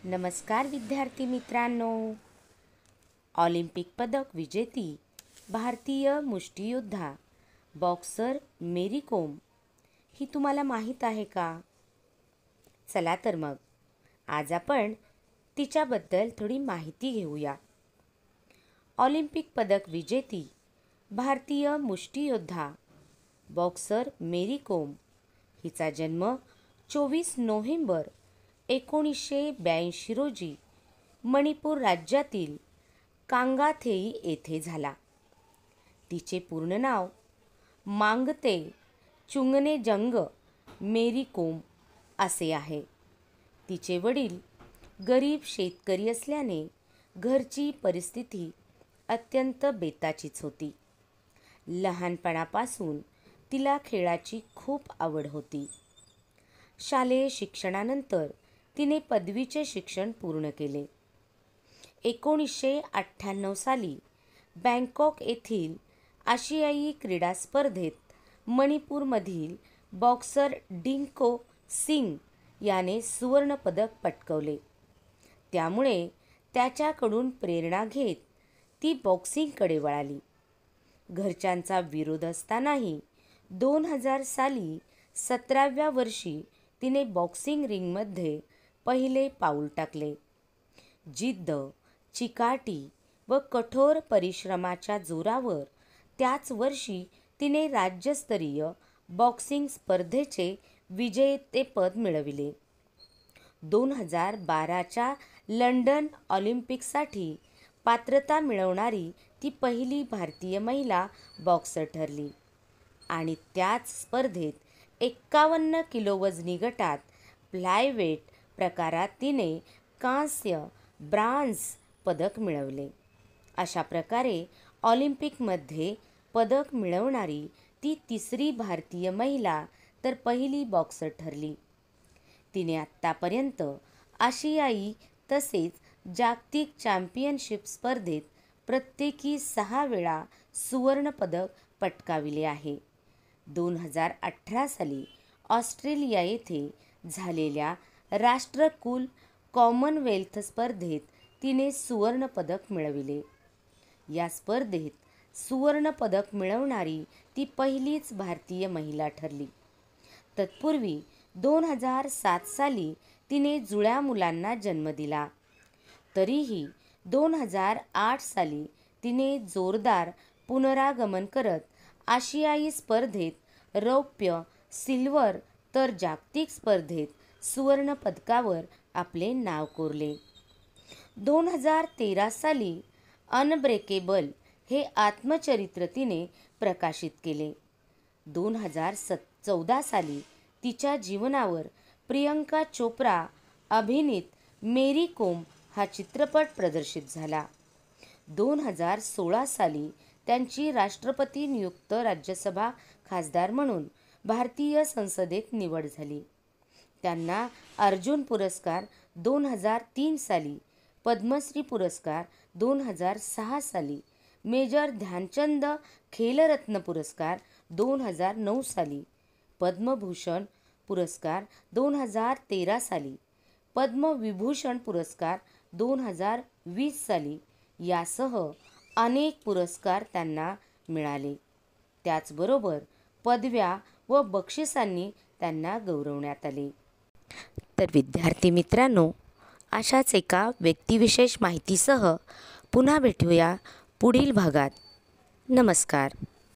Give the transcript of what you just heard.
नमस्कार विद्यार्थी मित्रांनो. ऑलिम्पिक पदक विजेती भारतीय मुष्टियोद्धा बॉक्सर मेरी कोम ही तुम्हाला माहीत आहे का? चला तर मग आज आपण तिच्याबद्दल थोडी माहिती घेऊया. ऑलिम्पिक पदक विजेती भारतीय मुष्टियोद्धा बॉक्सर मेरी कोम हिचा जन्म 24 नोव्हेंबर 1982 रोजी मणिपूर राज्यातील कांगाथेई येथे झाला. तिचे पूर्ण नाव मांगते चुंगनेजंग मेरी कोम असे आहे. तिचे वडील गरीब शेतकरी असल्याने घरची परिस्थिती अत्यंत बेताचीच होती. लहानपणापासून तिला खेळाची खूप आवड होती. शालेय शिक्षणानंतर तिने पदवीचे शिक्षण पूर्ण केले. 1998 साली बँकॉक येथील आशियाई क्रीडा स्पर्धेत मणिपूरमधील बॉक्सर डिंको सिंग याने सुवर्णपदक पटकावले. त्यामुळे त्याच्याकडून प्रेरणा घेत ती बॉक्सिंगकडे वळाली. घरच्यांचा विरोध असतानाही 2000 साली 17व्या वर्षी तिने बॉक्सिंग रिंगमध्ये पहिले पाऊल टाकले. जिद्द, चिकाटी व कठोर परिश्रमाच्या जोरावर त्याच वर्षी तिने राज्यस्तरीय बॉक्सिंग स्पर्धेचे विजेतेपद मिळविले. 2012च्या लंडन ऑलिम्पिकसाठी पात्रता मिळवणारी ती पहिली भारतीय महिला बॉक्सर ठरली आणि त्याच स्पर्धेत 51 किलो वजनी गटात फ्लायवेट प्रकारात तिने कांस्य, ब्राँझ पदक मिळवले. अशा प्रकारे ऑलिम्पिकमध्ये पदक मिळवणारी ती तिसरी भारतीय महिला तर पहिली बॉक्सर ठरली. तिने आत्तापर्यंत आशियाई तसेच जागतिक चॅम्पियनशिप स्पर्धेत प्रत्येकी 6 वेळा सुवर्णपदक पटकाविले आहे. 2018 साली ऑस्ट्रेलिया येथे झालेल्या राष्ट्रकुल कॉमनवेल्थ स्पर्धेत तिने सुवर्णपदक मिळविले. या स्पर्धेत सुवर्णपदक मिळवणारी ती पहिलीच भारतीय महिला ठरली. तत्पूर्वी 2007 साली तिने जुळ्या मुलांना जन्म दिला. तरीही 2008 साली तिने जोरदार पुनरागमन करत आशियाई स्पर्धेत रौप्य, सिल्वर तर जागतिक स्पर्धेत सुवर्ण पदकावर आपले नाव कोरले. 2013 साली अनब्रेकेबल हे आत्मचरित्र तिने प्रकाशित केले. 2014 साली तिच्या जीवनावर प्रियंका चोप्रा अभिनीत मेरी कोम हा चित्रपट प्रदर्शित झाला. 2016 साली त्यांची राष्ट्रपती नियुक्त राज्यसभा खासदार म्हणून भारतीय संसदेत निवड झाली. त्यांना अर्जुन पुरस्कार 2003 साली, पद्मश्री पुरस्कार 2006 साली, मेजर ध्यानचंद खेलरत्न पुरस्कार 2009 साली, पद्मभूषण पुरस्कार 2013 साली, पद्मविभूषण पुरस्कार 2020 साली यासह अनेक पुरस्कार त्यांना मिळाले. त्याचबरोबर पदव्या व बक्षिसांनी त्यांना गौरवण्यात आले. तर विद्यार्थी मित्रांनो, अशाच एका व्यक्तिविशेष माहितीसह पुन्हा भेटूया पुढील भागात. नमस्कार.